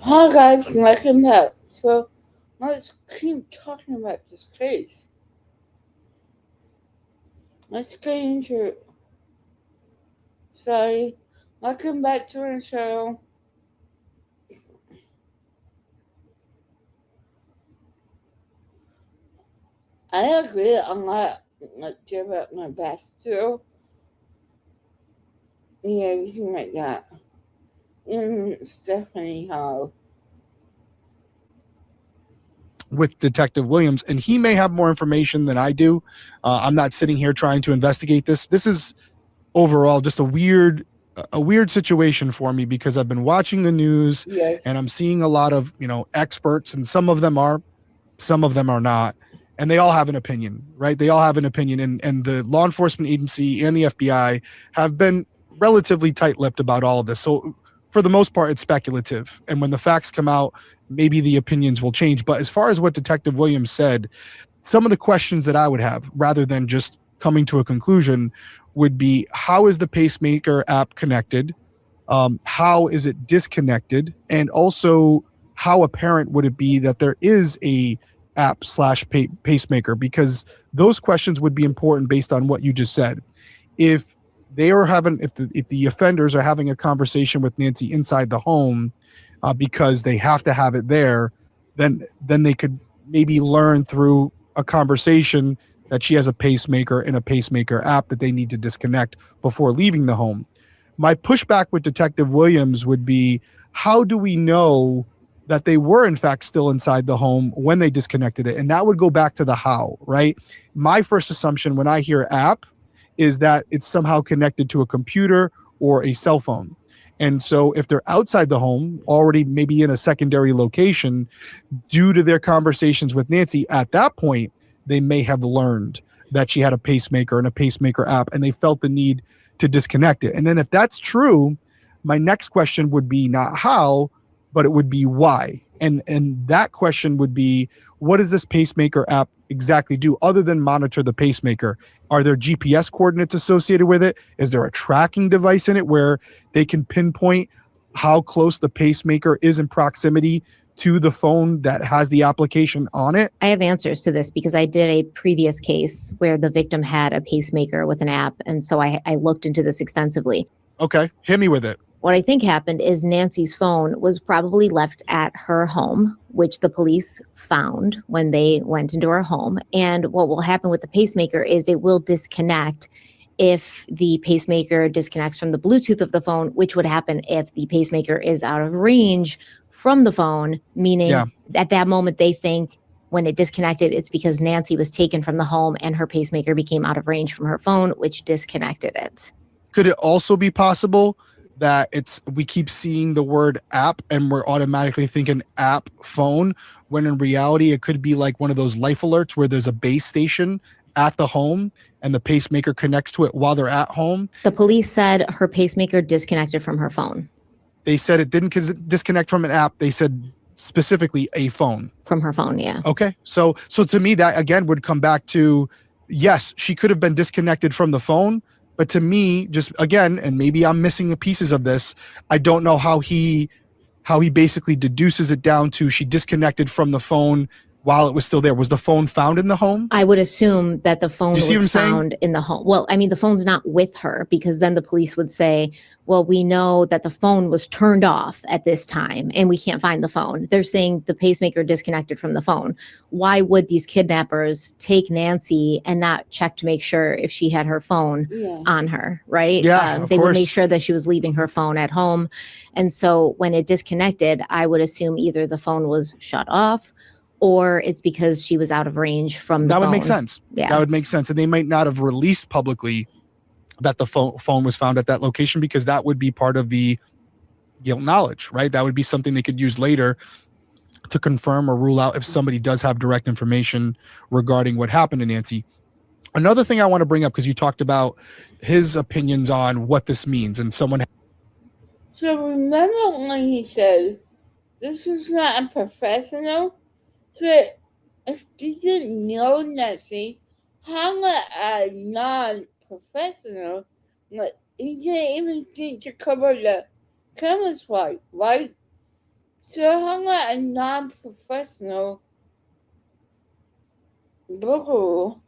Hi guys, welcome back. So let's keep talking about this case. Let's get into it. Sorry. Welcome back to our show. I agree on that. Like give it my best too. And everything like that. And it's definitely how. With Detective Williams, and he may have more information than I do. I'm not sitting here trying to investigate this. This is overall just a weird situation for me because I've been watching the news Yes. and I'm seeing a lot of, experts, and some of them are, some of them are not, and they all have an opinion, right? They all have an opinion, and the law enforcement agency and the FBI have been relatively tight-lipped about all of this. So for the most part, it's speculative, and when the facts come out, maybe the opinions will change. But as far as what Detective Williams said, some of the questions that I would have, rather than just coming to a conclusion, would be: how is the pacemaker app connected? How is it disconnected? And also, how apparent would it be that there is a app slash pacemaker? Because those questions would be important based on what you just said. If they are having, if the offenders are having a conversation with Nancy inside the home, because they have to have it there, then they could maybe learn through a conversation that she has a pacemaker and a pacemaker app that they need to disconnect before leaving the home. My pushback with Detective Williams would be: how do we know that they were in fact still inside the home when they disconnected it? And that would go back to the how, right? My first assumption when I hear app is that it's somehow connected to a computer or a cell phone. And so if they're outside the home, already maybe in a secondary location, due to their conversations with Nancy at that point, they may have learned that she had a pacemaker and a pacemaker app, and they felt the need to disconnect it. And then if that's true, my next question would be not how, but it would be why. And that question would be: what does this pacemaker app exactly do other than monitor the pacemaker? Are there GPS coordinates associated with it? Is there a tracking device in it where they can pinpoint how close the pacemaker is in proximity to the phone that has the application on it? I have answers to this because I did a previous case where the victim had a pacemaker with an app. And so I looked into this extensively. Okay, hit me with it. What I think happened is Nancy's phone was probably left at her home, which the police found when they went into her home. And what will happen with the pacemaker is it will disconnect if the pacemaker disconnects from the Bluetooth of the phone, which would happen if the pacemaker is out of range from the phone, meaning at that moment they think when it disconnected, it's because Nancy was taken from the home and her pacemaker became out of range from her phone, which disconnected it. Could it also be possible that we keep seeing the word app and we're automatically thinking app phone, when in reality it could be like one of those life alerts where there's a base station at the home and the pacemaker connects to it while they're at home? The police said her pacemaker disconnected from her phone. They said it didn't disconnect from an app. They said specifically a phone. From her phone, yeah. Okay. So to me, that again would come back to, yes, she could have been disconnected from the phone. But to me, just again, and maybe I'm missing the pieces of this, I don't know how he basically deduces it down to she disconnected from the phone while it was still there. Was the phone found in the home? I would assume that the phone was found in the home. Well, I mean, the phone's not with her, because then the police would say, well, we know that the phone was turned off at this time and we can't find the phone. They're saying the pacemaker disconnected from the phone. Why would these kidnappers take Nancy and not check to make sure if she had her phone on her, right? Yeah, they would make sure that she was leaving her phone at home. And so when it disconnected, I would assume either the phone was shut off or it's because she was out of range from the phone. That would make sense. Yeah. That would make sense. And they might not have released publicly that the phone was found at that location, because that would be part of the guilt knowledge, right? That would be something they could use later to confirm or rule out if somebody does have direct information regarding what happened to Nancy. Another thing I want to bring up, because you talked about his opinions on what this means, and someone... So remember when he said, this is not unprofessional? So if you didn't know Nancy, how a non-professional, like, he didn't even think to cover the cameras right? So how about a non-professional local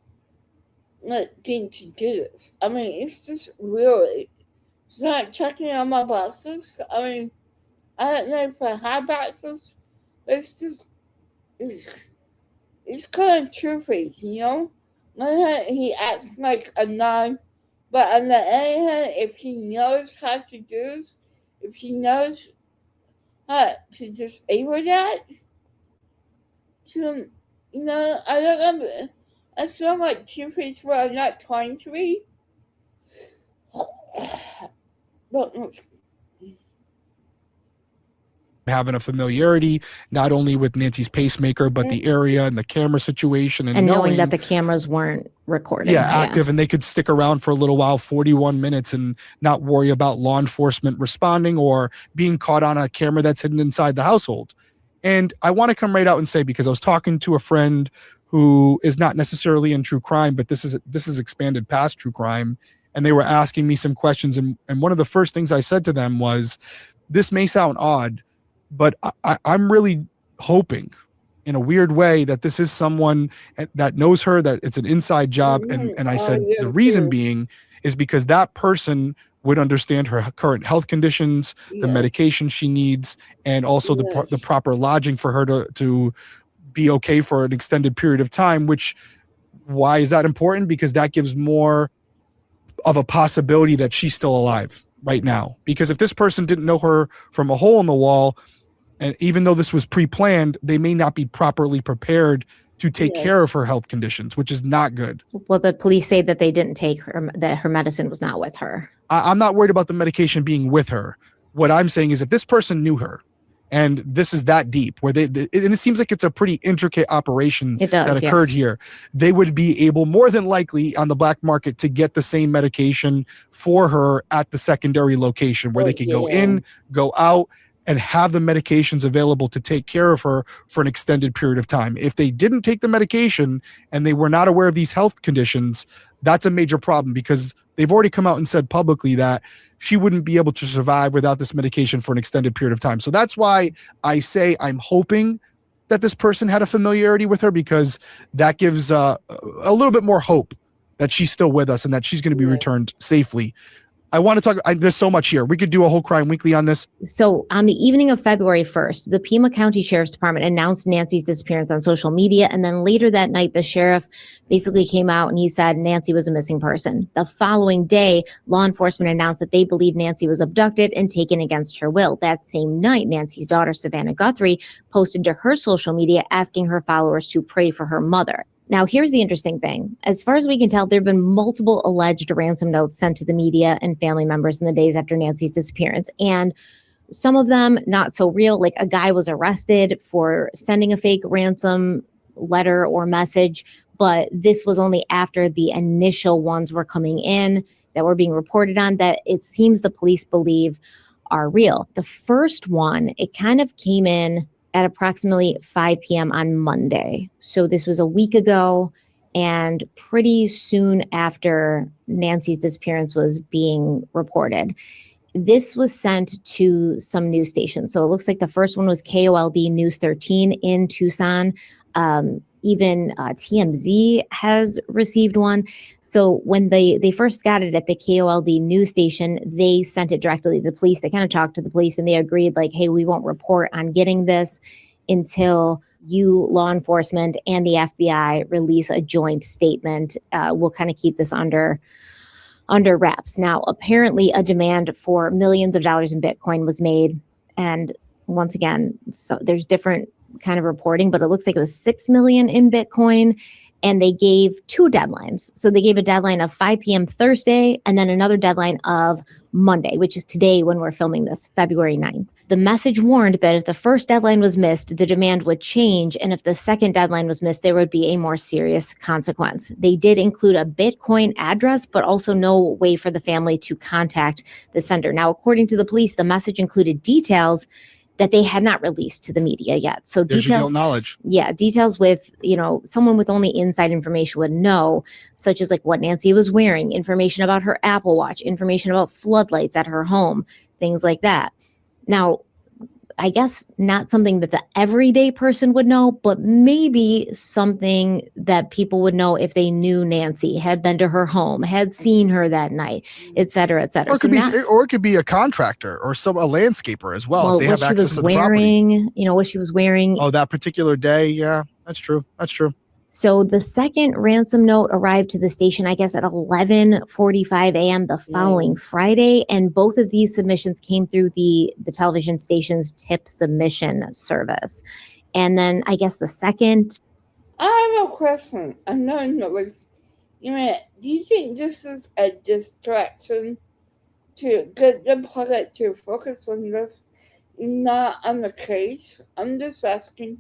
thing to do this? I mean, it's just really, it's not checking on my boxes. I mean, I don't know if I have boxes, but it's kind of two-faced, you know? On the one hand, he acts like a non, but on the other hand, if he knows how to do this, if he knows how to disable that, to, I don't know, I sound like two-faced where I'm not trying to be. But having a familiarity not only with Nancy's pacemaker, but the area and the camera situation, and knowing that the cameras weren't recording. Active, and they could stick around for a little while, 41 minutes, and not worry about law enforcement responding or being caught on a camera that's hidden inside the household. And I want to come right out and say, because I was talking to a friend who is not necessarily in true crime, but this is expanded past true crime, and they were asking me some questions, and one of the first things I said to them was, this may sound odd, but I'm really hoping in a weird way that this is someone that knows her, that it's an inside job. And I said, the reason being is because that person would understand her current health conditions, the medication she needs, and also the proper lodging for her to be okay for an extended period of time, why is that important? Because that gives more of a possibility that she's still alive right now. Because if this person didn't know her from a hole in the wall, and even though this was pre-planned, they may not be properly prepared to take care of her health conditions, which is not good. Well, the police say that they didn't take her, that her medicine was not with her. I'm not worried about the medication being with her. What I'm saying is if this person knew her, and this is that deep, where and it seems like it's a pretty intricate operation that occurred here, they would be able, more than likely, on the black market to get the same medication for her at the secondary location, where they can go in, go out, and have the medications available to take care of her for an extended period of time. If they didn't take the medication and they were not aware of these health conditions, that's a major problem, because they've already come out and said publicly that she wouldn't be able to survive without this medication for an extended period of time. So that's why I say I'm hoping that this person had a familiarity with her, because that gives a little bit more hope that she's still with us and that she's going to be returned safely. I want to talk, there's so much here. We could do a whole Crime Weekly on this. So on the evening of February 1st, the Pima County Sheriff's Department announced Nancy's disappearance on social media. And then later that night, the sheriff basically came out and he said Nancy was a missing person. The following day, law enforcement announced that they believe Nancy was abducted and taken against her will. That same night, Nancy's daughter, Savannah Guthrie, posted to her social media asking her followers to pray for her mother. Now, here's the interesting thing. As far as we can tell, there have been multiple alleged ransom notes sent to the media and family members in the days after Nancy's disappearance. And some of them not so real. Like a guy was arrested for sending a fake ransom letter or message. But this was only after the initial ones were coming in that were being reported on that it seems the police believe are real. The first one, it kind of came in at approximately 5 p.m. on Monday. So this was a week ago, and pretty soon after Nancy's disappearance was being reported. This was sent to some news stations. So it looks like the first one was KOLD News 13 in Tucson. Even TMZ has received one. So when they first got it at the KOLD news station, they sent it directly to the police. They kind of talked to the police and they agreed like, hey, we won't report on getting this until you, law enforcement, and the FBI release a joint statement. We'll kind of keep this under wraps. Now, apparently a demand for millions of dollars in Bitcoin was made. And once again, so there's different kind of reporting, but it looks like it was 6 million in Bitcoin, and they gave two deadlines. So they gave a deadline of 5 p.m. Thursday and then another deadline of Monday, which is today when we're filming this, February 9th. The message warned that if the first deadline was missed, the demand would change, and if the second deadline was missed, there would be a more serious consequence. They did include a Bitcoin address, but also no way for the family to contact the sender. Now, according to the police, the message included details that they had not released to the media yet. So details, knowledge. Yeah, details with, someone with only inside information would know, such as like what Nancy was wearing, information about her Apple Watch, information about floodlights at her home, things like that. Now, I guess not something that the everyday person would know, but maybe something that people would know if they knew Nancy, had been to her home, had seen her that night, et cetera, et cetera. Or it could be a contractor or a landscaper as well, if they have access to the property. What she was wearing. Oh, that particular day. Yeah, that's true. So the second ransom note arrived to the station, I guess, at 11:45 a.m. the following Friday. And both of these submissions came through the television station's tip submission service. And then I guess the second. I have a question. I know do you think this is a distraction to get the public to focus on this, not on the case? I'm just asking.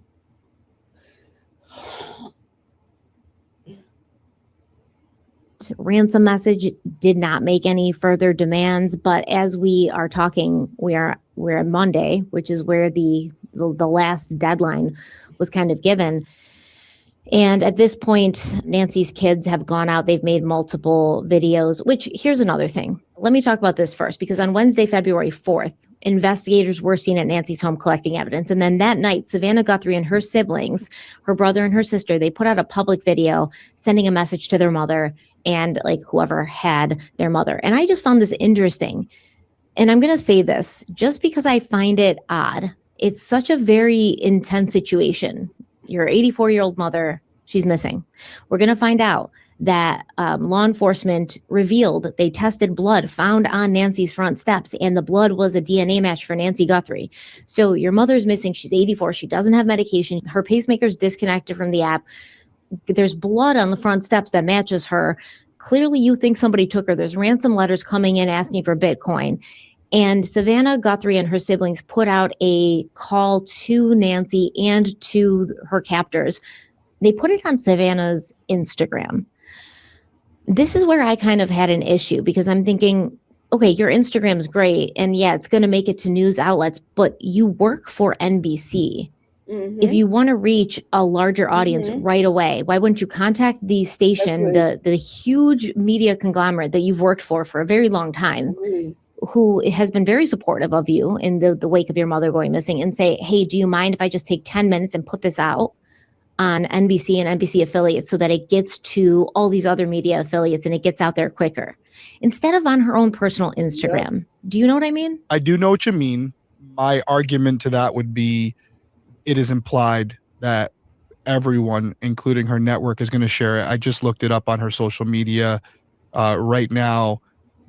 Ransom message did not make any further demands, but as we are talking, we're on Monday, which is where the last deadline was kind of given. And at this point, Nancy's kids have gone out. They've made multiple videos, which here's another thing. Let me talk about this first, because on Wednesday, February 4th, investigators were seen at Nancy's home collecting evidence. And then that night, Savannah Guthrie and her siblings, her brother and her sister, they put out a public video sending a message to their mother and like whoever had their mother. And I just found this interesting. And I'm going to say this just because I find it odd. It's such a very intense situation. Your 84-year-old mother, she's missing. We're going to find out that law enforcement revealed they tested blood found on Nancy's front steps, and the blood was a DNA match for Nancy Guthrie. So your mother's missing. She's 84. She doesn't have medication. Her pacemaker's disconnected from the app. There's blood on the front steps that matches her. Clearly, you think somebody took her. There's ransom letters coming in asking for Bitcoin. And Savannah Guthrie and her siblings put out a call to Nancy and to her captors. They put it on Savannah's Instagram. This is where I kind of had an issue, because I'm thinking, okay, your Instagram's great. And yeah, it's going to make it to news outlets, but you work for NBC. Mm-hmm. If you want to reach a larger audience right away, why wouldn't you contact the station, the huge media conglomerate that you've worked for a very long time, who has been very supportive of you in the wake of your mother going missing, and say, hey, do you mind if I just take 10 minutes and put this out on NBC and NBC affiliates so that it gets to all these other media affiliates and it gets out there quicker, instead of on her own personal Instagram? Yep. Do you know what I mean? I do know what you mean. My argument to that would be, it is implied that everyone, including her network, is going to share it. I just looked it up on her social media right now.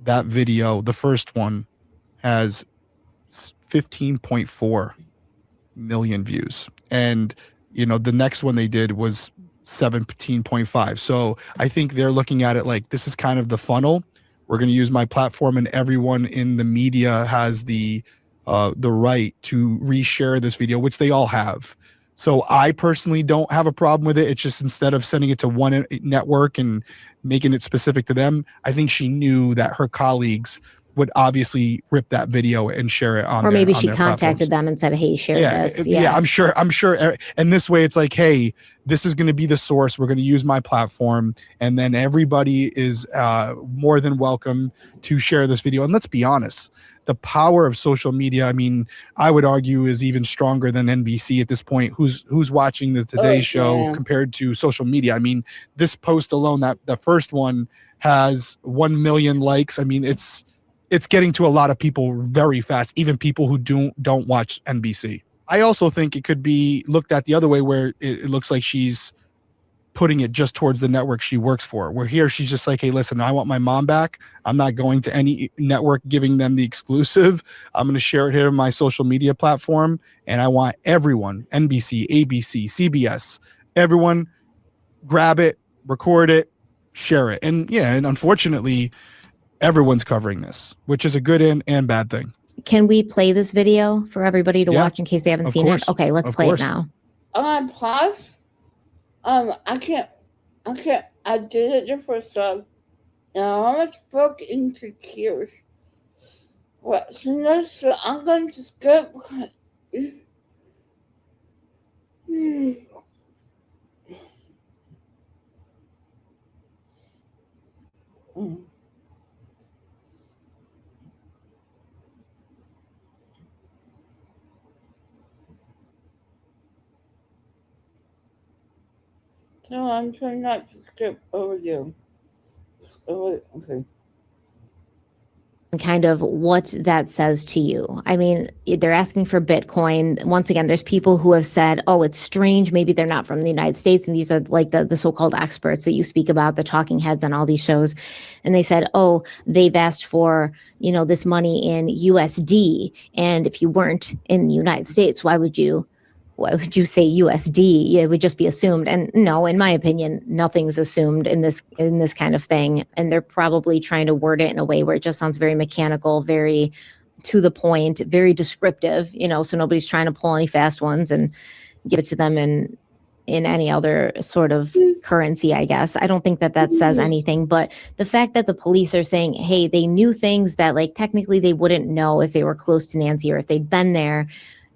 That video, the first one, has 15.4 million views. And, the next one they did was 17.5. So I think they're looking at it like, this is kind of the funnel. We're going to use my platform, and everyone in the media has the right to reshare this video, which they all have. So I personally don't have a problem with it. It's just, instead of sending it to one network and making it specific to them, I think she knew that her colleagues would obviously rip that video and share it on. Or maybe she contacted them and said, hey, share this. Yeah, I'm sure. And this way it's like, hey, this is going to be the source. We're going to use my platform. And then everybody is more than welcome to share this video. And let's be honest, the power of social media, I mean, I would argue, is even stronger than NBC at this point. Who's watching the Today Show compared to social media? I mean, this post alone, that the first one, has 1 million likes. I mean, it's getting to a lot of people very fast, even people who don't watch NBC. I also think it could be looked at the other way, where it looks like she's putting it just towards the network she works for. Where here she's just like, hey, listen, I want my mom back. I'm not going to any network giving them the exclusive. I'm going to share it here on my social media platform. And I want everyone, NBC, ABC, CBS, everyone, grab it, record it, share it. And unfortunately, everyone's covering this, which is a good and bad thing. Can we play this video for everybody to watch in case they haven't seen it? Okay, let's play it now. Pause. I can't. I did it the first time. And I almost broke into tears. What? So I'm going to skip. No, I'm trying not to skip over you. Okay. Kind of what that says to you. I mean, they're asking for Bitcoin. Once again, there's people who have said, oh, it's strange. Maybe they're not from the United States. And these are like the so-called experts that you speak about, the talking heads on all these shows. And they said, oh, they've asked for, this money in USD. And if you weren't in the United States, why would you say USD? It would just be assumed. And no, in my opinion, nothing's assumed in this kind of thing. And they're probably trying to word it in a way where it just sounds very mechanical, very to the point, very descriptive, so nobody's trying to pull any fast ones and give it to them in any other sort of currency, I guess. I don't think that says anything, but the fact that the police are saying, hey, they knew things that like technically they wouldn't know if they were close to Nancy or if they'd been there.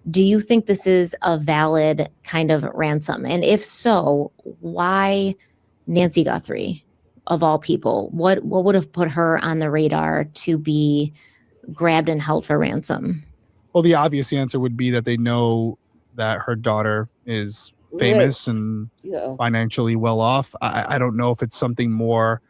Do you think this is a valid kind of ransom? And if so, why Nancy Guthrie, of all people? What would have put her on the radar to be grabbed and held for ransom? Well, the obvious answer would be that they know that her daughter is famous and financially well off. I don't know if it's something more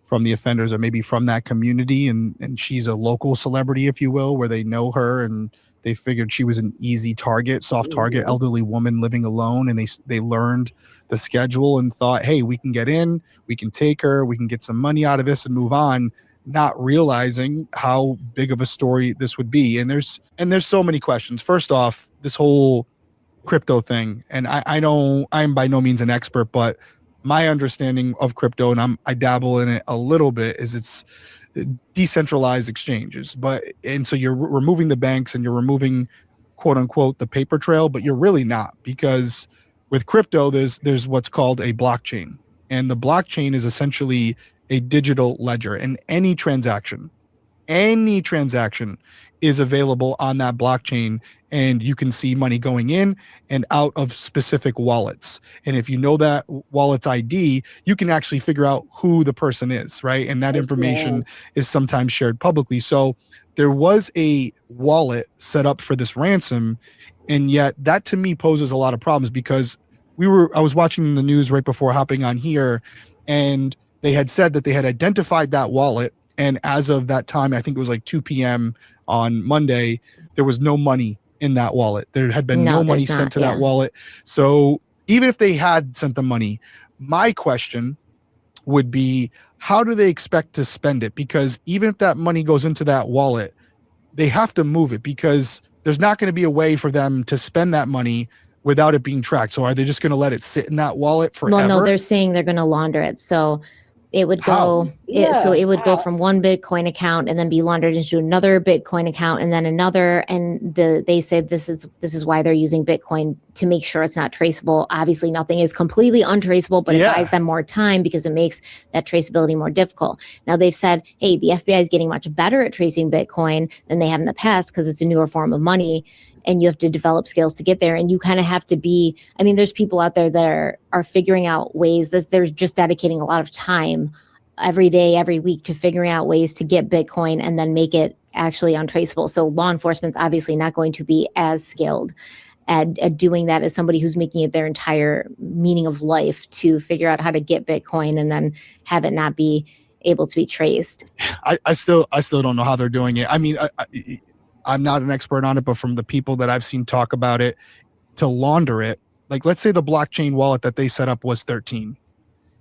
from the offenders or maybe from that community, and she's a local celebrity, if you will, where they know her and they figured she was an easy target, soft target, elderly woman living alone. And they learned the schedule and thought, hey, we can get in, we can take her, we can get some money out of this and move on, not realizing how big of a story this would be. And there's so many questions. First off, this whole crypto thing. And I'm by no means an expert, but my understanding of crypto, and I dabble in it a little bit, is it's decentralized exchanges, and so you're removing the banks and you're removing quote unquote the paper trail, but you're really not, because with crypto there's what's called a blockchain, and the blockchain is essentially a digital ledger, and any transaction is available on that blockchain, and you can see money going in and out of specific wallets. And if you know that wallet's ID, you can actually figure out who the person is, right? And that information is sometimes shared publicly. So there was a wallet set up for this ransom, and yet that to me poses a lot of problems, because I was watching the news right before hopping on here, and they had said that they had identified that wallet, and as of that time, I think it was like 2 p.m. on Monday, there was no money in that wallet. There had been no money sent to that wallet. So even if they had sent the money, my question would be, how do they expect to spend it? Because even if that money goes into that wallet, they have to move it, because there's not going to be a way for them to spend that money without it being tracked. So are they just going to let it sit in that wallet forever? Well, no, they're saying they're going to launder it. So it would go, it would go from one Bitcoin account and then be laundered into another Bitcoin account and then another. And they said this is why they're using Bitcoin, to make sure it's not traceable. Obviously, nothing is completely untraceable, but it buys them more time because it makes that traceability more difficult. Now they've said, hey, the FBI is getting much better at tracing Bitcoin than they have in the past because it's a newer form of money. And you have to develop skills to get there. And you kind of have to be, I mean, there's people out there that are figuring out ways, that they're just dedicating a lot of time every day, every week, to figuring out ways to get Bitcoin and then make it actually untraceable. So law enforcement's obviously not going to be as skilled at doing that as somebody who's making it their entire meaning of life to figure out how to get Bitcoin and then have it not be able to be traced. I still don't know how they're doing it. I mean, I'm not an expert on it, but from the people that I've seen talk about it, to launder it, like let's say the blockchain wallet that they set up was 13.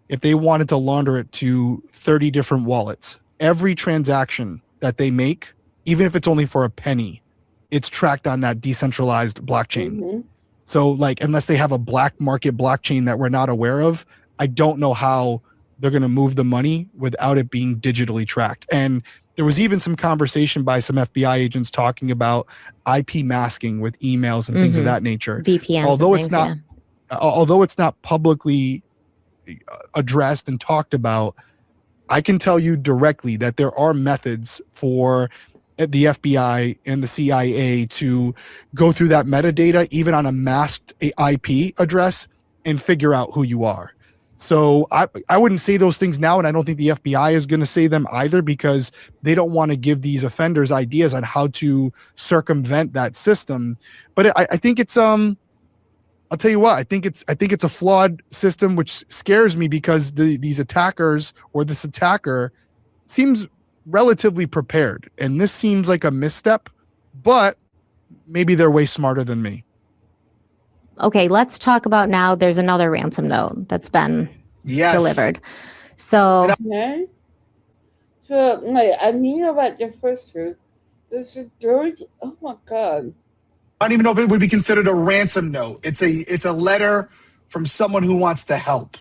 If they wanted to launder it to 30 different wallets, every transaction that they make, even if it's only for a penny, it's tracked on that decentralized blockchain. Mm-hmm. So like, unless they have a black market blockchain that we're not aware of, I don't know how they're going to move the money without it being digitally tracked. And there was even some conversation by some FBI agents talking about IP masking with emails and things of that nature. VPNs. Although it's not publicly addressed and talked about, I can tell you directly that there are methods for the FBI and the CIA to go through that metadata, even on a masked IP address, and figure out who you are. So I wouldn't say those things now, and I don't think the FBI is going to say them either, because they don't want to give these offenders ideas on how to circumvent that system. But I think it's I'll tell you what, I think it's a flawed system, which scares me because these attackers or this attacker seems relatively prepared. And this seems like a misstep, but maybe they're way smarter than me. Okay, let's talk about now. There's another ransom note that's been delivered. So, okay. So, wait, I knew about the first two. This is George. Oh my God. I don't even know if it would be considered a ransom note. It's a letter from someone who wants to help,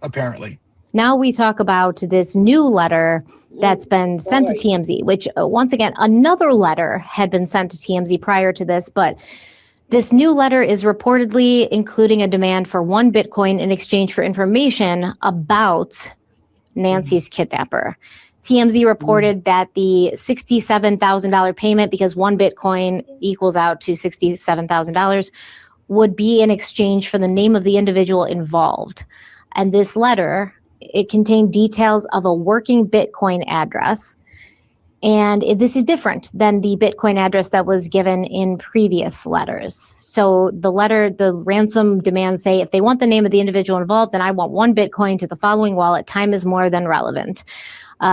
apparently. now we talk about this new letter that's been sent to TMZ, which once again, another letter had been sent to TMZ prior to this, but this new letter is reportedly including a demand for 1 Bitcoin in exchange for information about Nancy's kidnapper. TMZ reported that the $67,000 payment, because 1 Bitcoin equals out to $67,000, would be in exchange for the name of the individual involved. And this letter, it contained details of a working Bitcoin address. And this is different than the Bitcoin address that was given in previous letters. So the letter, the ransom demands say, if they want the name of the individual involved, then I want 1 Bitcoin to the following wallet. Time is more than relevant.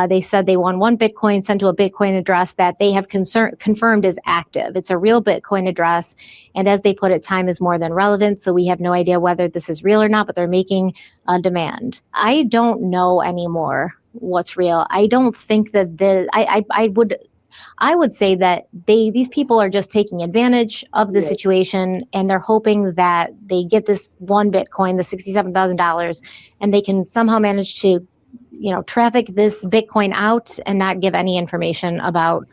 They said they want 1 Bitcoin sent to a Bitcoin address that they have confirmed is active. It's a real Bitcoin address. And as they put it, time is more than relevant. So we have no idea whether this is real or not, but they're making a demand. I don't know anymore what's real. I don't think that I would say that these people are just taking advantage of the situation, and they're hoping that they get this 1 Bitcoin, the $67,000, and they can somehow manage to, traffic this Bitcoin out and not give any information about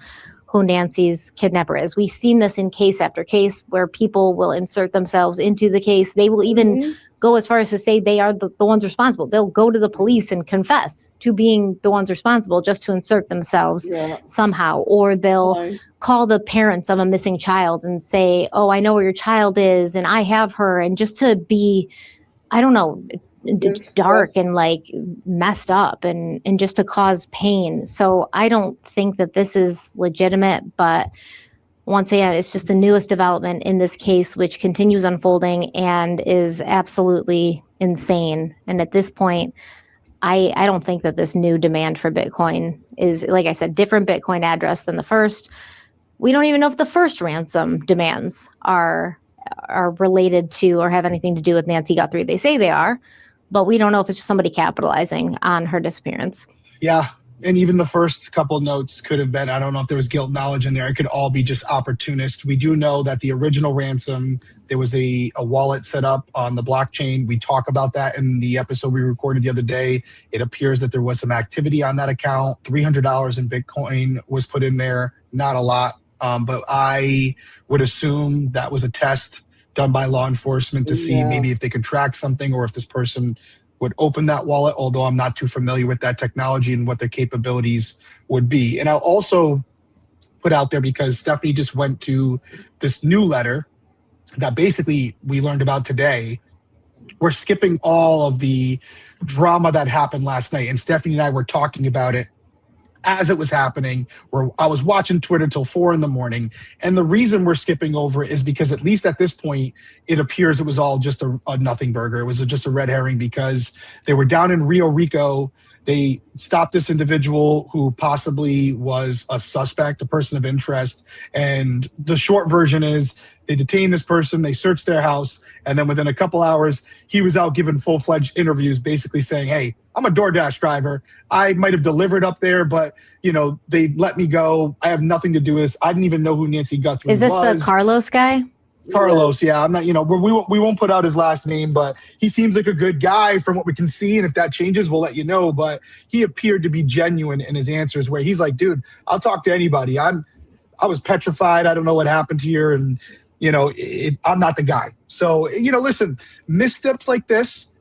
who Nancy's kidnapper is. We've seen this in case after case where people will insert themselves into the case. They will even go as far as to say they are the ones responsible. They'll go to the police and confess to being the ones responsible just to insert themselves somehow. Or they'll call the parents of a missing child and say, oh, I know where your child is and I have her. And just to be, I don't know, dark and like messed up and just to cause pain. So I don't think that this is legitimate, but once again, it's just the newest development in this case, which continues unfolding and is absolutely insane. And at this point, I don't think that this new demand for Bitcoin is, like I said, different Bitcoin address than the first. We don't even know if the first ransom demands are related to or have anything to do with Nancy Guthrie. They say they are, but we don't know if it's just somebody capitalizing on her disappearance. Yeah. And even the first couple notes could have been, I don't know if there was guilt knowledge in there. It could all be just opportunist. We do know that the original ransom, there was a wallet set up on the blockchain. We talk about that in the episode we recorded the other day. It appears that there was some activity on that account. $300 in Bitcoin was put in there. Not a lot, but I would assume that was a test done by law enforcement to see maybe if they could track something or if this person would open that wallet, although I'm not too familiar with that technology and what their capabilities would be. And I'll also put out there, because Stephanie just went to this new letter that basically we learned about today. We're skipping all of the drama that happened last night. And Stephanie and I were talking about it as it was happening, where I was watching Twitter till 4 a.m. And the reason we're skipping over it is because at least at this point, it appears it was all just a nothing burger. It was just a red herring, because they were down in Rio Rico. They stopped this individual who possibly was a suspect, a person of interest. And the short version is they detained this person, they searched their house, and then within a couple hours, he was out giving full-fledged interviews basically saying, hey, I'm a DoorDash driver. I might have delivered up there, but, they let me go. I have nothing to do with this. I didn't even know who Nancy Guthrie was. Is this the Carlos guy? Carlos, yeah. I'm not, we won't put out his last name, but he seems like a good guy from what we can see. And if that changes, we'll let you know. But he appeared to be genuine in his answers, where he's like, dude, I'll talk to anybody. I was petrified. I don't know what happened here. And, I'm not the guy. So, listen, missteps like this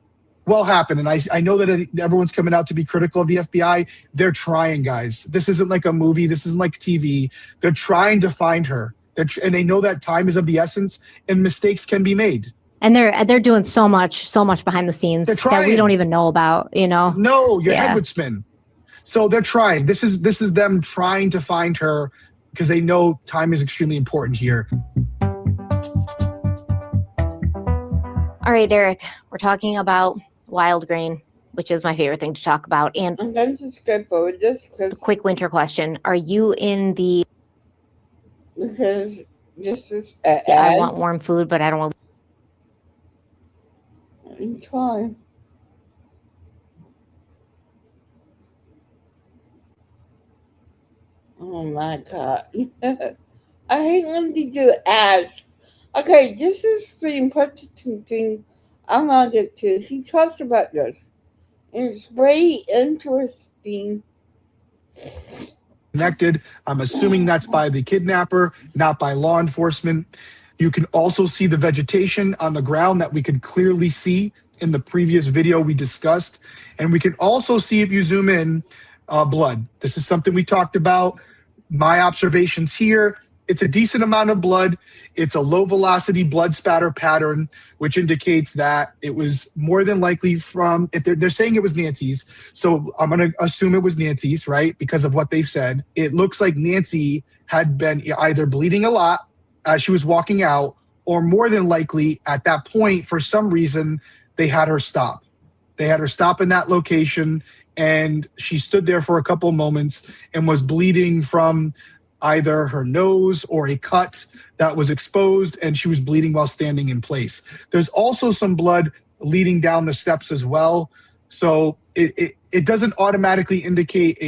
will happen. And I know that everyone's coming out to be critical of the FBI. They're trying, guys. This isn't like a movie. This isn't like TV. They're trying to find her. And they know that time is of the essence and mistakes can be made. And they're doing so much behind the scenes that we don't even know about, No, your head would spin. So they're trying. This is them trying to find her, because they know time is extremely important here. All right, Eric, we're talking about wild grain, which is my favorite thing to talk about. And I'm going to skip over this a quick winter question. Are you in the... because this is an Yeah, I ad. want warm food, but I don't want... Try. Oh my god. I hate when they do ads. Okay, this is the important thing I'm gonna get to. He talks about this. And it's very interesting. Connected. I'm assuming that's by the kidnapper, not by law enforcement. You can also see the vegetation on the ground that we could clearly see in the previous video we discussed. And we can also see, if you zoom in, blood. This is something we talked about. My observations here, it's a decent amount of blood. It's a low velocity blood spatter pattern, which indicates that it was more than likely from, if they're saying it was Nancy's, so I'm going to assume it was Nancy's, right? Because of what they've said. It looks like Nancy had been either bleeding a lot as she was walking out, or more than likely at that point, for some reason, they had her stop. They had her stop in that location, and she stood there for a couple of moments and was bleeding from either her nose or a cut that was exposed, and she was bleeding while standing in place. There's also some blood leading down the steps as well. So it doesn't automatically indicate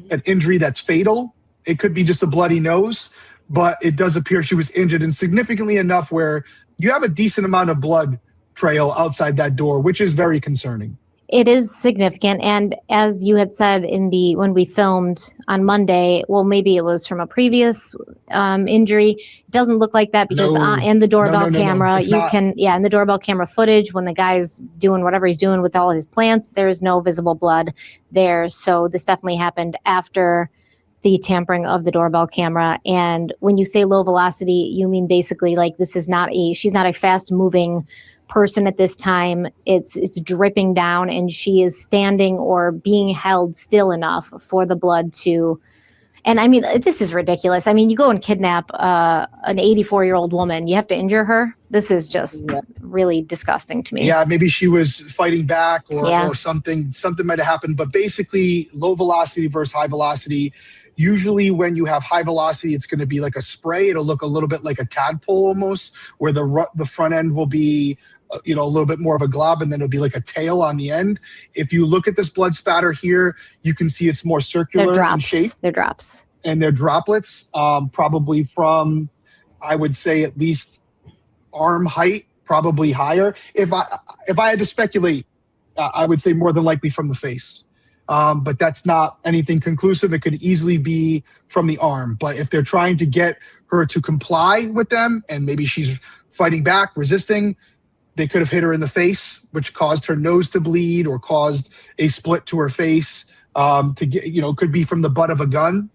an injury that's fatal. It could be just a bloody nose, but it does appear she was injured, and significantly enough where you have a decent amount of blood trail outside that door, which is very concerning. It is significant. And as you had said when we filmed on Monday, well, maybe it was from a previous injury. It doesn't look like that because in the doorbell camera, in the doorbell camera footage, when the guy's doing whatever he's doing with all his plants, there is no visible blood there. So this definitely happened after the tampering of the doorbell camera. And when you say low velocity, you mean basically like she's not a fast moving person at this time. It's dripping down, and she is standing or being held still enough for the blood to. And I mean, this is ridiculous. I mean, you go and kidnap an 84-year-old woman, you have to injure her. This is just really disgusting to me. Yeah, maybe she was fighting back or something might have happened. But basically, low velocity versus high velocity. Usually when you have high velocity, it's going to be like a spray. It'll look a little bit like a tadpole almost, where the front end will be a little bit more of a glob, and then it'll be like a tail on the end. If you look at this blood spatter here, you can see it's more circular in shape. They're drops. And they're droplets, probably from, I would say, at least arm height, probably higher. If I had to speculate, I would say more than likely from the face. But that's not anything conclusive. It could easily be from the arm. But if they're trying to get her to comply with them, and maybe she's fighting back, resisting, they could have hit her in the face, which caused her nose to bleed or caused a split to her face. Could be from the butt of a gun.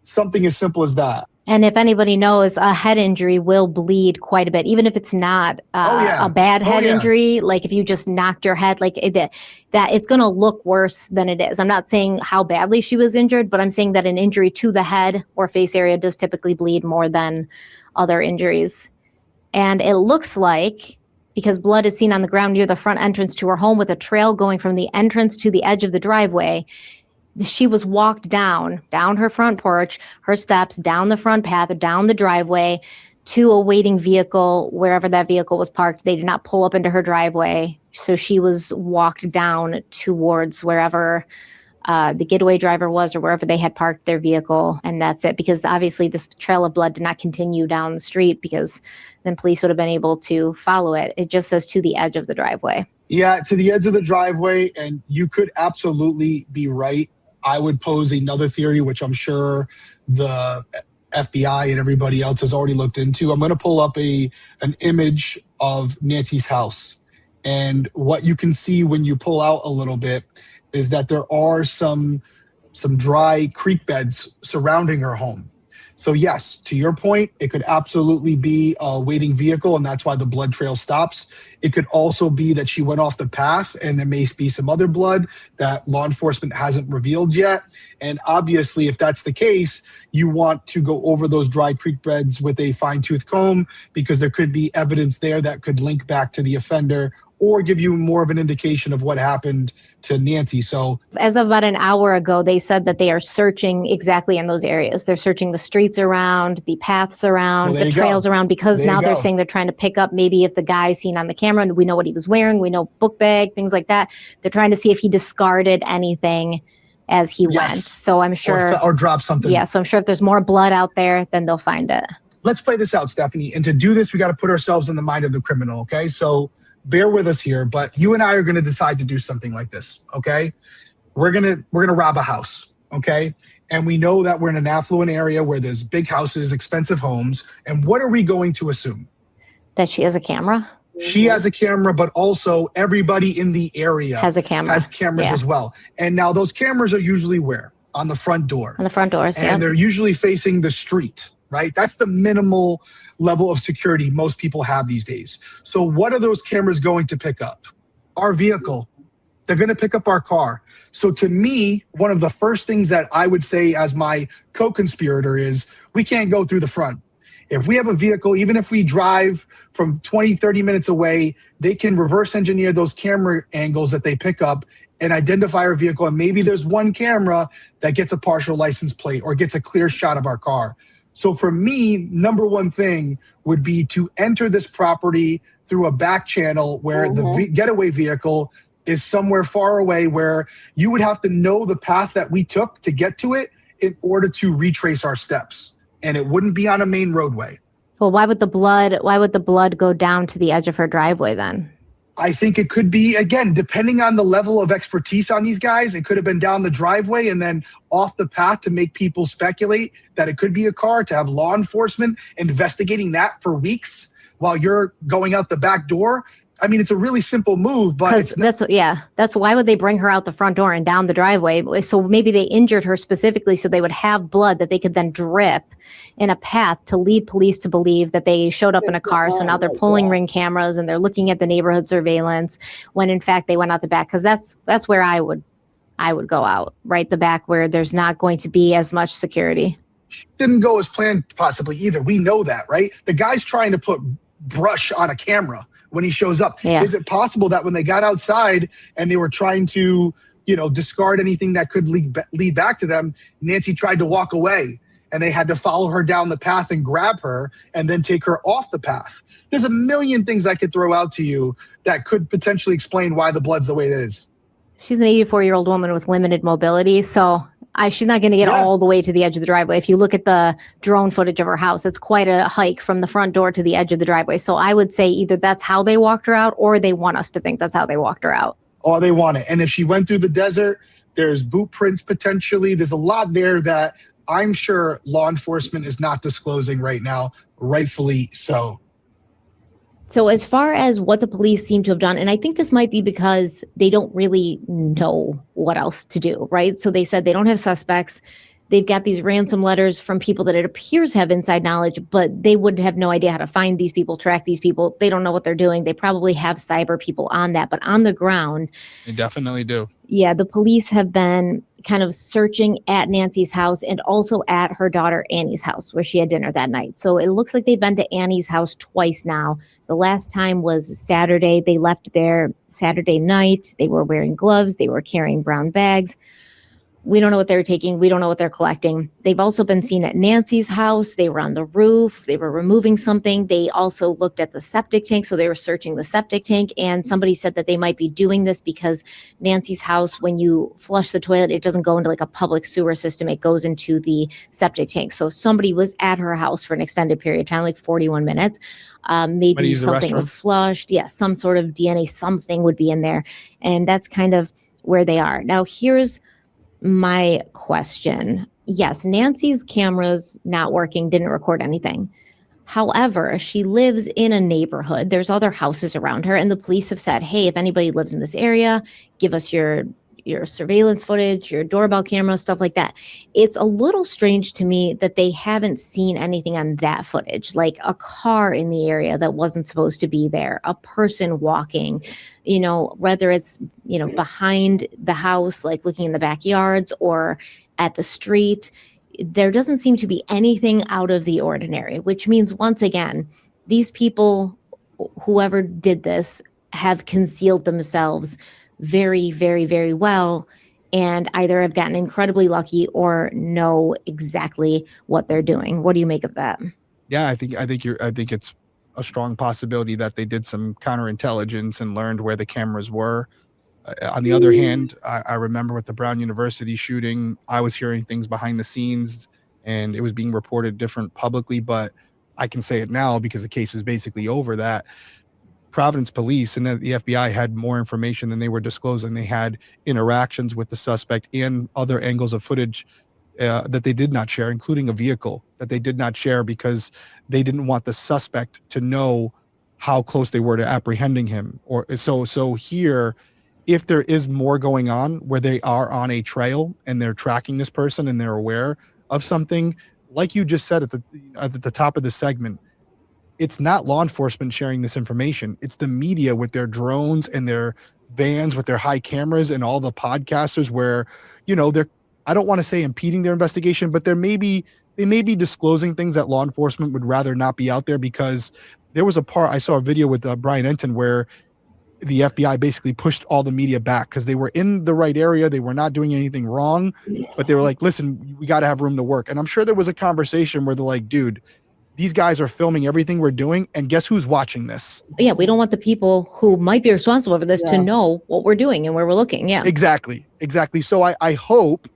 Something as simple as that. And if anybody knows, a head injury will bleed quite a bit, even if it's not a bad head injury. Like if you just knocked your head, like that it's going to look worse than it is. I'm not saying how badly she was injured, but I'm saying that an injury to the head or face area does typically bleed more than other injuries. And it looks like, because blood is seen on the ground near the front entrance to her home with a trail going from the entrance to the edge of the driveway, she was walked down her front porch, her steps, down the front path, down the driveway to a waiting vehicle, wherever that vehicle was parked. They did not pull up into her driveway. So she was walked down towards wherever the getaway driver was, or wherever they had parked their vehicle. And that's it, because obviously this trail of blood did not continue down the street, because then police would have been able to follow it. It just says to the edge of the driveway. Yeah, to the edge of the driveway. And you could absolutely be right. I would pose another theory, which I'm sure the FBI and everybody else has already looked into. I'm going to pull up an image of Nancy's house. And what you can see when you pull out a little bit is that there are some dry creek beds surrounding her home. So yes, to your point, it could absolutely be a waiting vehicle, and that's why the blood trail stops. It could also be that she went off the path and there may be some other blood that law enforcement hasn't revealed yet. And obviously, if that's the case, you want to go over those dry creek beds with a fine-tooth comb, because there could be evidence there that could link back to the offender or give you more of an indication of what happened to Nancy. So as of about an hour ago, they said that they are searching exactly in those areas. They're searching the streets around, the paths around, the trails around, because now they're saying they're trying to pick up maybe if the guy seen on the camera, and we know what he was wearing, we know book bag, things like that. They're trying to see if he discarded anything as he went. So I'm sure, or dropped something. Yeah, so I'm sure if there's more blood out there, then they'll find it. Let's play this out, Stephanie. And to do this, we got to put ourselves in the mind of the criminal, okay? So bear with us here, but you and I are going to decide to do something like this, okay? We're going to rob a house, okay? And we know that we're in an affluent area where there's big houses, expensive homes. And what are we going to assume? That she has a camera? She has a camera, but also everybody in the area has a camera. Has cameras as well. And now those cameras are usually where? On the front door. On the front doors, and they're usually facing the street, right? That's the minimal level of security most people have these days. So what are those cameras going to pick up? Our vehicle. They're going to pick up our car. So to me, one of the first things that I would say as my co-conspirator is we can't go through the front. If we have a vehicle, even if we drive from 20, 30 minutes away, they can reverse engineer those camera angles that they pick up and identify our vehicle. And maybe there's one camera that gets a partial license plate or gets a clear shot of our car. So for me, number one thing would be to enter this property through a back channel where the getaway vehicle is somewhere far away, where you would have to know the path that we took to get to it in order to retrace our steps. And it wouldn't be on a main roadway. Well, why would the blood go down to the edge of her driveway then? I think it could be, again, depending on the level of expertise on these guys, it could have been down the driveway and then off the path to make people speculate that it could be a car, to have law enforcement investigating that for weeks while you're going out the back door. I mean, it's a really simple move, but that's why would they bring her out the front door and down the driveway? So maybe they injured her specifically so they would have blood that they could then drip in a path to lead police to believe that they showed up in a car. So now they're pulling ring cameras and they're looking at the neighborhood surveillance when in fact they went out the back. Because that's where I would go out, right? The back where there's not going to be as much security. Didn't go as planned possibly either. We know that, right? The guy's trying to put brush on a camera when he shows up. Yeah. Is it possible that when they got outside and they were trying to, discard anything that could lead back to them, Nancy tried to walk away and they had to follow her down the path and grab her and then take her off the path? There's a million things I could throw out to you that could potentially explain why the blood's the way it is. She's an 84-year-old woman with limited mobility, so she's not going to get all the way to the edge of the driveway. If you look at the drone footage of her house, it's quite a hike from the front door to the edge of the driveway. So I would say either that's how they walked her out or they want us to think that's how they walked her out. Oh, they want it. And if she went through the desert, there's boot prints potentially. There's a lot there that I'm sure law enforcement is not disclosing right now, rightfully so. So as far as what the police seem to have done, and I think this might be because they don't really know what else to do, right? So they said they don't have suspects. They've got these ransom letters from people that it appears have inside knowledge, but they would have no idea how to find these people, track these people. They don't know what they're doing. They probably have cyber people on that, but on the ground. They definitely do. Yeah, the police have been kind of searching at Nancy's house and also at her daughter Annie's house where she had dinner that night. So it looks like they've been to Annie's house twice now. The last time was Saturday. They left there Saturday night. They were wearing gloves. They were carrying brown bags. We don't know what they're taking. We don't know what they're collecting. They've also been seen at Nancy's house. They were on the roof. They were removing something. They also looked at the septic tank. So they were searching the septic tank. And somebody said that they might be doing this because Nancy's house, when you flush the toilet, it doesn't go into like a public sewer system. It goes into the septic tank. So somebody was at her house for an extended period of time, like 41 minutes. Maybe something was flushed. Yeah, some sort of DNA, something would be in there. And that's kind of where they are. Now, here's my question. Yes, Nancy's cameras not working, didn't record anything. However, she lives in a neighborhood. There's other houses around her, and the police have said, hey, if anybody lives in this area, give us your your surveillance footage, your doorbell camera, stuff like that. It's a little strange to me that they haven't seen anything on that footage, like a car in the area that wasn't supposed to be there, a person walking, whether it's, behind the house, like looking in the backyards or at the street. There doesn't seem to be anything out of the ordinary, which means, once again, these people, whoever did this, have concealed themselves very, very, very well, and either have gotten incredibly lucky or know exactly what they're doing. What do you make of that? Yeah, I think it's a strong possibility that they did some counterintelligence and learned where the cameras were. On the other hand, I remember with the Brown University shooting, I was hearing things behind the scenes and it was being reported different publicly, but I can say it now because the case is basically over, that Providence police and the FBI had more information than they were disclosing. They had interactions with the suspect and other angles of footage that they did not share, including a vehicle that they did not share because they didn't want the suspect to know how close they were to apprehending him. Or so here, if there is more going on where they are on a trail and they're tracking this person and they're aware of something, like you just said at the top of the segment, it's not law enforcement sharing this information. It's the media with their drones and their vans with their high cameras and all the podcasters where, they're, I don't want to say impeding their investigation, but they may be disclosing things that law enforcement would rather not be out there. Because there was a part, I saw a video with Brian Enton where the FBI basically pushed all the media back because they were in the right area. They were not doing anything wrong, but they were like, listen, we got to have room to work. And I'm sure there was a conversation where they're like, dude, these guys are filming everything we're doing, and guess who's watching this? Yeah, we don't want the people who might be responsible for this to know what we're doing and where we're looking. Yeah, exactly. So I hope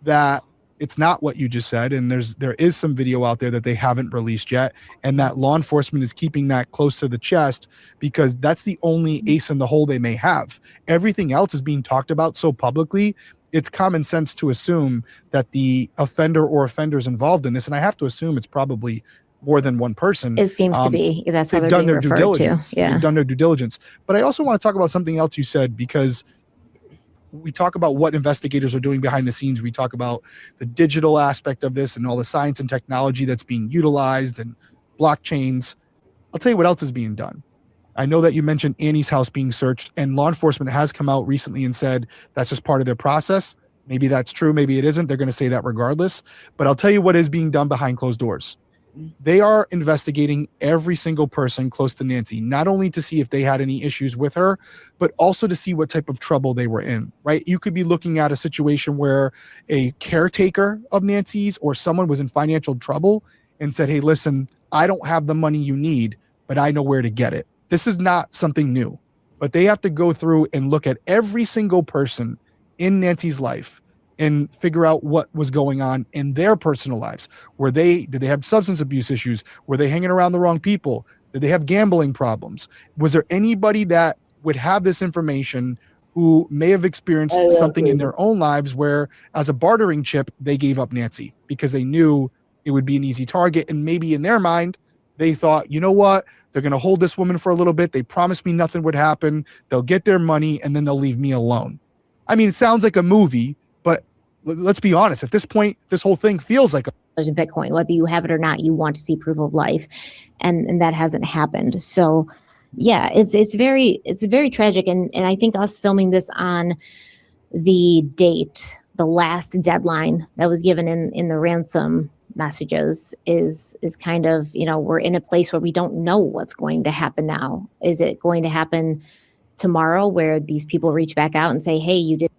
that it's not what you just said, and there is some video out there that they haven't released yet, and that law enforcement is keeping that close to the chest because that's the only ace in the hole they may have. Everything else is being talked about so publicly. It's common sense to assume that the offender or offenders involved in this, and I have to assume it's probably more than one person. It seems to be. That's how they've they're done being their due referred diligence. to. Yeah. They've done their due diligence. But I also want to talk about something else you said, because we talk about what investigators are doing behind the scenes. We talk about the digital aspect of this and all the science and technology that's being utilized and blockchains. I'll tell you what else is being done. I know that you mentioned Annie's house being searched, and law enforcement has come out recently and said that's just part of their process. Maybe that's true. Maybe it isn't. They're going to say that regardless. But I'll tell you what is being done behind closed doors. They are investigating every single person close to Nancy, not only to see if they had any issues with her, but also to see what type of trouble they were in, right? You could be looking at a situation where a caretaker of Nancy's or someone was in financial trouble and said, hey, listen, I don't have the money you need, but I know where to get it. This is not something new, but they have to go through and look at every single person in Nancy's life and figure out what was going on in their personal lives. Did they have substance abuse issues? Were they hanging around the wrong people? Did they have gambling problems? Was there anybody that would have this information who may have experienced something in their own lives where, as a bartering chip, they gave up Nancy because they knew it would be an easy target? And maybe in their mind, they thought, you know what? They're going to hold this woman for a little bit. They promised me nothing would happen. They'll get their money and then they'll leave me alone. I mean, it sounds like a movie, but let's be honest. At this point, this whole thing feels like there's in Bitcoin, whether you have it or not, you want to see proof of life, and that hasn't happened. So, yeah, it's very tragic, and I think us filming this on the date, the last deadline that was given in the ransom messages is kind of, we're in a place where we don't know what's going to happen now. Is it going to happen tomorrow where these people reach back out and say, hey, you did?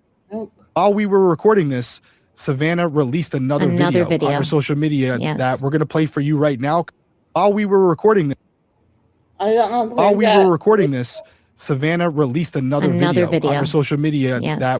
While we were recording this, Savannah released another video on her social media that we're going to play for you right now. While we were recording this, Savannah released another video on her social media that